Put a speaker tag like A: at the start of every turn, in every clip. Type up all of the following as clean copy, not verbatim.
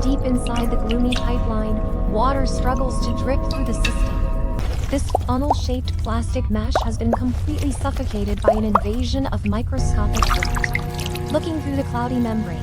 A: Deep inside the gloomy pipeline, water struggles to drip through the system. This funnel-shaped plastic mesh has been completely suffocated by an invasion of microscopic dirt. Looking through the cloudy membrane,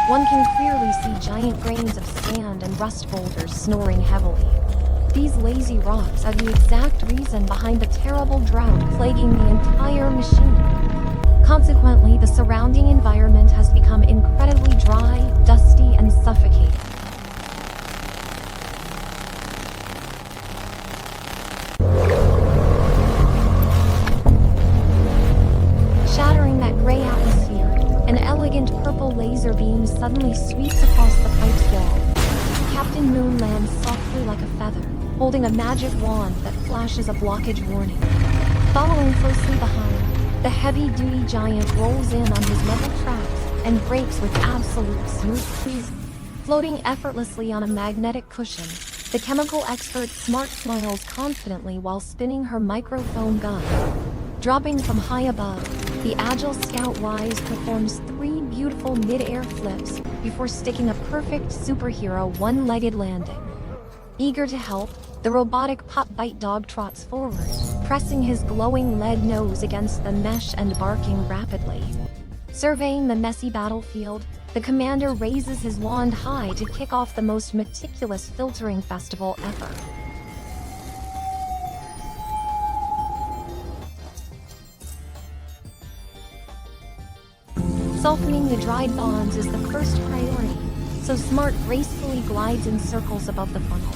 A: one can clearly see giant grains of sand and rust boulders snoring heavily. These lazy rocks are the exact reason behind the terrible drought plaguing the entire machine. Consequently, the surrounding environment has become incredibly dry, dusty, and suffocating. Shattering that gray atmosphere, an elegant purple laser beam suddenly sweeps across the pipe's wall. Captain Moon lands softly like a feather, holding a magic wand that flashes a blockage warning. Following closely behind, the heavy-duty giant rolls in on his metal tracks and brakes with absolute smooth. Floating effortlessly on a magnetic cushion, the chemical expert Smart smiles confidently while spinning her microphone gun. Dropping from high above, the agile Scout Wise performs 3 beautiful mid-air flips before sticking a perfect superhero one-legged landing. Eager to help, the robotic pop-bite dog trots forward, pressing his glowing lead nose against the mesh and barking rapidly. Surveying the messy battlefield, the commander raises his wand high to kick off the most meticulous filtering festival ever. Softening the dried bonds is the first priority, so Smart gracefully glides in circles above the funnel.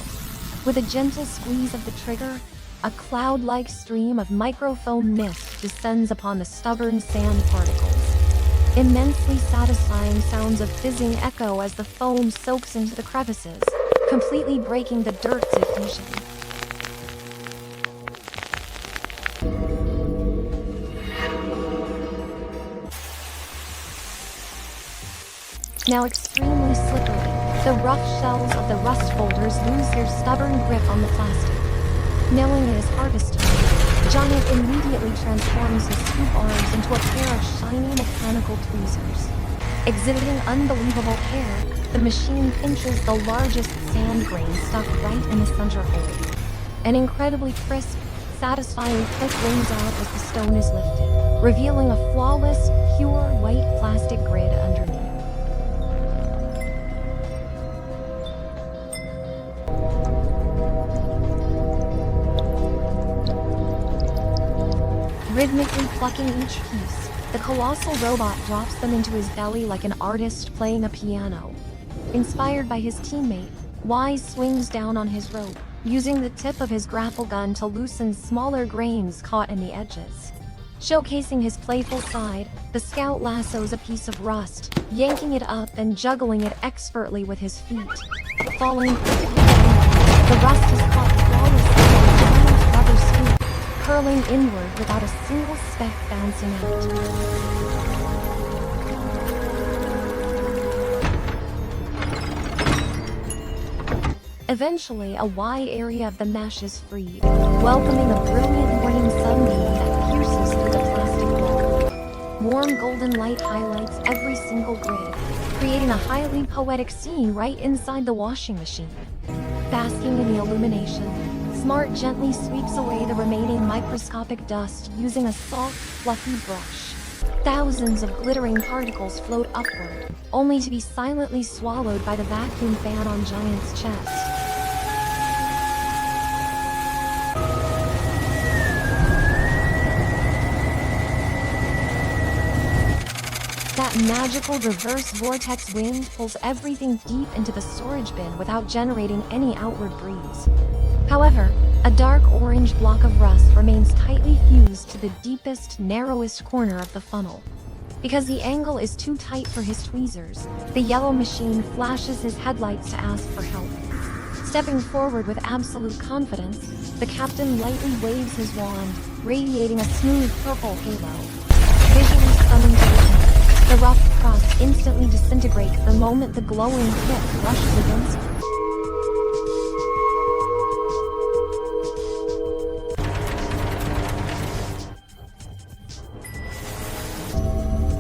A: With a gentle squeeze of the trigger, a cloud-like stream of microfoam mist descends upon the stubborn sand particles. Immensely satisfying sounds of fizzing echo as the foam soaks into the crevices, completely breaking the dirt's adhesion. Now extremely slippery, the rough shells of the rust boulders lose their stubborn grip on the plastic. Knowing it is harvest time, Giant immediately transforms his scoop arms into a pair of shiny mechanical tweezers. Exhibiting unbelievable care, the machine pinches the largest sand grain stuck right in the center hole. An incredibly crisp, satisfying click rings out as the stone is lifted, revealing a flawless, pure white plastic grid underneath. Rhythmically plucking each piece, the colossal robot drops them into his belly like an artist playing a piano. Inspired by his teammate, Wise swings down on his rope, using the tip of his grapple gun to loosen smaller grains caught in the edges. Showcasing his playful side, the scout lassos a piece of rust, yanking it up and juggling it expertly with his feet. Falling perfectly down, the rust is caught flawlessly in a giant rubber scoop, curling inward without a single speck bouncing out. Eventually, a wide area of the mesh is freed, welcoming a brilliant morning sunbeam that pierces through the plastic wall. Warm golden light highlights every single grid, creating a highly poetic scene right inside the washing machine. Basking in the illumination, Smart gently sweeps away the remaining microscopic dust using a soft, fluffy brush. Thousands of glittering particles float upward, only to be silently swallowed by the vacuum fan on Giant's chest. That magical reverse vortex wind pulls everything deep into the storage bin without generating any outward breeze. However, a dark orange block of rust remains tightly fused to the deepest, narrowest corner of the funnel. Because the angle is too tight for his tweezers, the yellow machine flashes his headlights to ask for help. Stepping forward with absolute confidence, the captain lightly waves his wand, radiating a smooth purple halo. Visually stunning to witness, the rough crust instantly disintegrates the moment the glowing tip brushes against it.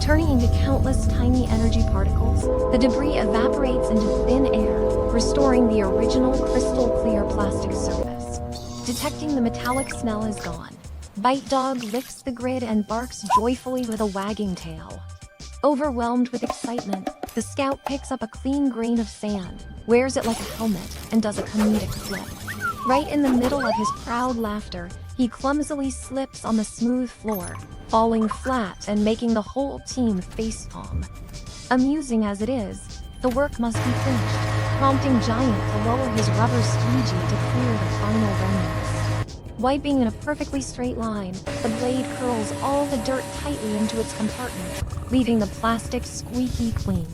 A: Turning into countless tiny energy particles, the debris evaporates into thin air, restoring the original crystal-clear plastic surface. Detecting the metallic smell is gone, Bite Dog lifts the grid and barks joyfully with a wagging tail. Overwhelmed with excitement, the scout picks up a clean grain of sand, wears it like a helmet, and does a comedic flip. Right in the middle of his proud laughter, he clumsily slips on the smooth floor, falling flat and making the whole team facepalm. Amusing as it is, the work must be finished, prompting Giant to lower his rubber squeegee to clear the final remnants. Wiping in a perfectly straight line, the blade curls all the dirt tightly into its compartment, leaving the plastic squeaky clean.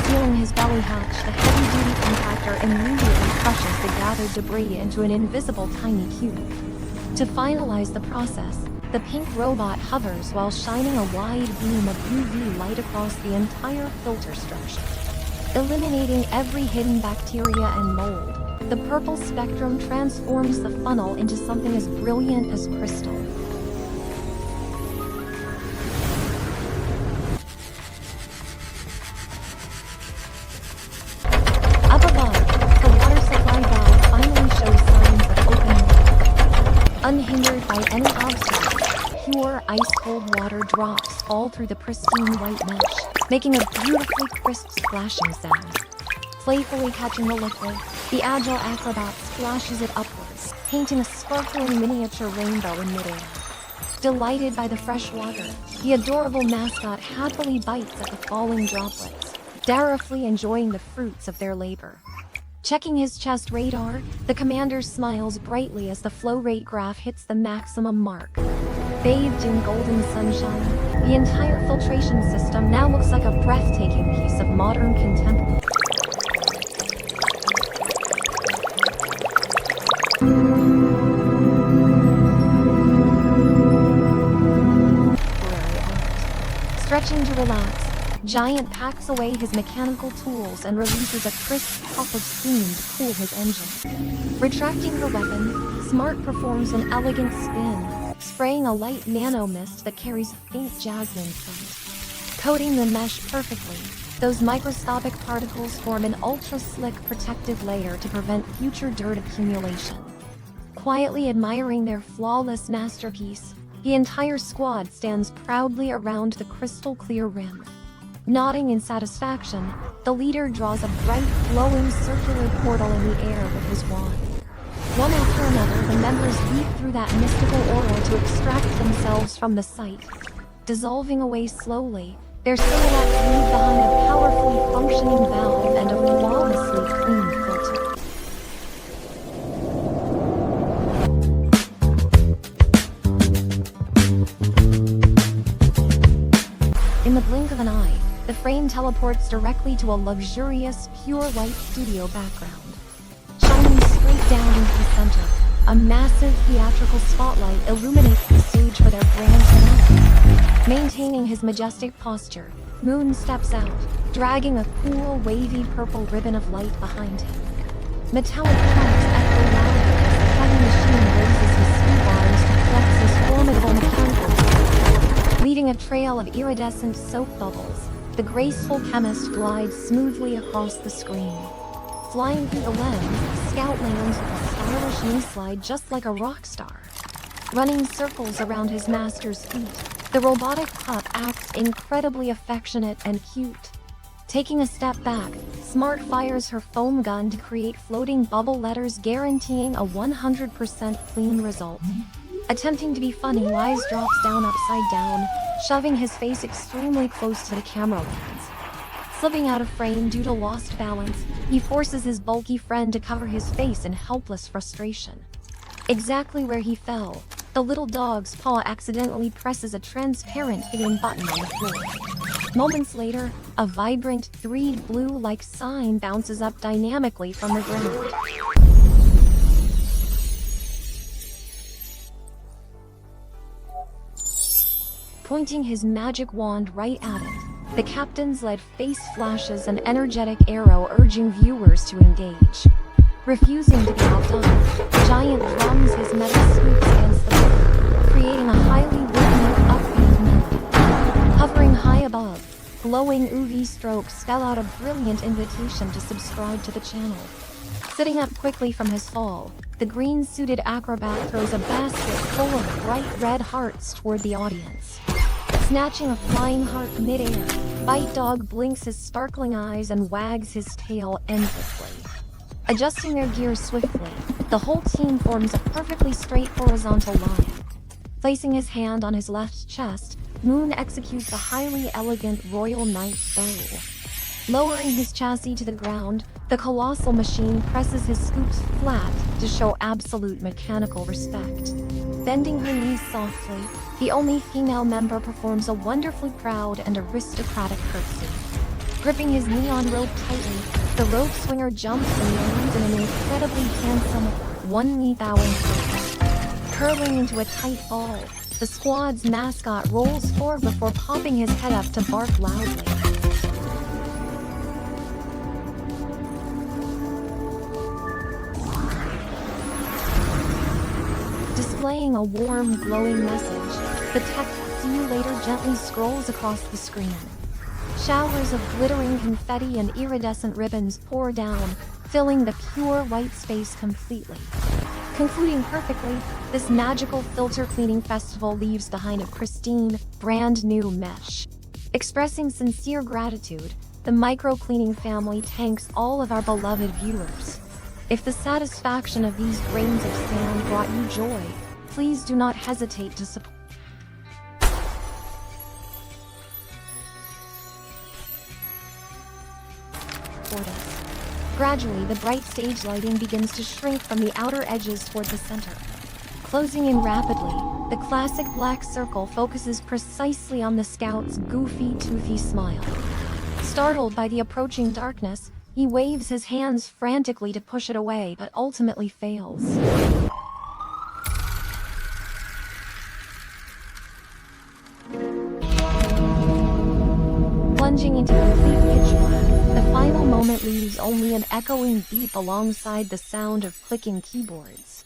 A: Sealing his belly hatch, the heavy-duty compactor immediately crushes the gathered debris into an invisible tiny cube. To finalize the process, the pink robot hovers while shining a wide beam of UV light across the entire filter structure. Eliminating every hidden bacteria and mold, the purple spectrum transforms the funnel into something as brilliant as crystal. Up above, the water supply valve finally shows signs of opening. Unhindered by any obstacle, pure ice-cold water drops all through the pristine white mesh, making a beautifully crisp splashing sound. Playfully catching the liquid, the agile acrobat splashes it upwards, painting a sparkling miniature rainbow in midair. Delighted by the fresh water, the adorable mascot happily bites at the falling droplets, darafully enjoying the fruits of their labor. Checking his chest radar, the commander smiles brightly as the flow rate graph hits the maximum mark. Bathed in golden sunshine, the entire filtration system now looks like a breathtaking piece of modern contemporary. Stretching to relax, Giant packs away his mechanical tools and releases a crisp puff of steam to cool his engine. Retracting her weapon, Smart performs an elegant spin, spraying a light nano mist that carries a faint jasmine scent. Coating the mesh perfectly, those microscopic particles form an ultra-slick protective layer to prevent future dirt accumulation. Quietly admiring their flawless masterpiece, the entire squad stands proudly around the crystal-clear rim. Nodding in satisfaction, the leader draws a bright, glowing circular portal in the air with his wand. One after another, the members leap through that mystical aura to extract themselves from the site. Dissolving away slowly, their silhouettes leave behind a powerfully functioning valve and a flawlessly clean filter. In the blink of an eye, the frame teleports directly to a luxurious, pure white studio background. Shining straight down into the center, a massive theatrical spotlight illuminates the stage for their grand finale. Maintaining his majestic posture, Moon steps out, dragging a cool, wavy purple ribbon of light behind him. Metallic trunks echo loudly as the heavy machine raises his sweep arms to flex his formidable mechanical power. Leaving a trail of iridescent soap bubbles, the graceful chemist glides smoothly across the screen. Flying through the lens, Scout lands with a stylish knee-slide just like a rock star. Running circles around his master's feet, the robotic pup acts incredibly affectionate and cute. Taking a step back, Smart fires her foam gun to create floating bubble letters guaranteeing a 100% clean result. Attempting to be funny, Wise drops down upside down, shoving his face extremely close to the camera lens. Slipping out of frame due to lost balance, he forces his bulky friend to cover his face in helpless frustration. Exactly where he fell, the little dog's paw accidentally presses a transparent hidden button on the floor. Moments later, a vibrant 3D blue-like sign bounces up dynamically from the ground. Pointing his magic wand right at it, the captain's lead face flashes an energetic arrow urging viewers to engage. Refusing to be outdone, Giant drums his metal scoops against the floor, creating a highly rhythmic, upbeat glowing UV strokes spell out a brilliant invitation to subscribe to the channel. Sitting up quickly from his fall, the green-suited acrobat throws a basket full of bright red hearts toward the audience. Snatching a flying heart midair, Bite Dog blinks his sparkling eyes and wags his tail endlessly. Adjusting their gears swiftly, the whole team forms a perfectly straight horizontal line. Placing his hand on his left chest, Moon executes a highly elegant Royal Knight's bow. Lowering his chassis to the ground, the colossal machine presses his scoops flat to show absolute mechanical respect. Bending her knees softly, the only female member performs a wonderfully proud and aristocratic curtsy. Gripping his neon rope tightly, the rope swinger jumps and lands in an incredibly handsome, one-knee bowing pose. Curling into a tight ball, the squad's mascot rolls forward before popping his head up to bark loudly. Displaying a warm, glowing message, the text "See you later" gently scrolls across the screen. Showers of glittering confetti and iridescent ribbons pour down, filling the pure white space completely. Concluding perfectly, this magical filter cleaning festival leaves behind a pristine, brand new mesh. Expressing sincere gratitude, the micro-cleaning family thanks all of our beloved viewers. If the satisfaction of these grains of sand brought you joy, please do not hesitate to support us. Gradually, the bright stage lighting begins to shrink from the outer edges toward the center. Closing in rapidly, the classic black circle focuses precisely on the scout's goofy, toothy smile. Startled by the approaching darkness, he waves his hands frantically to push it away, but ultimately fails. Plunging into complete pitch black, the final moment leaves only an echoing beep alongside the sound of clicking keyboards.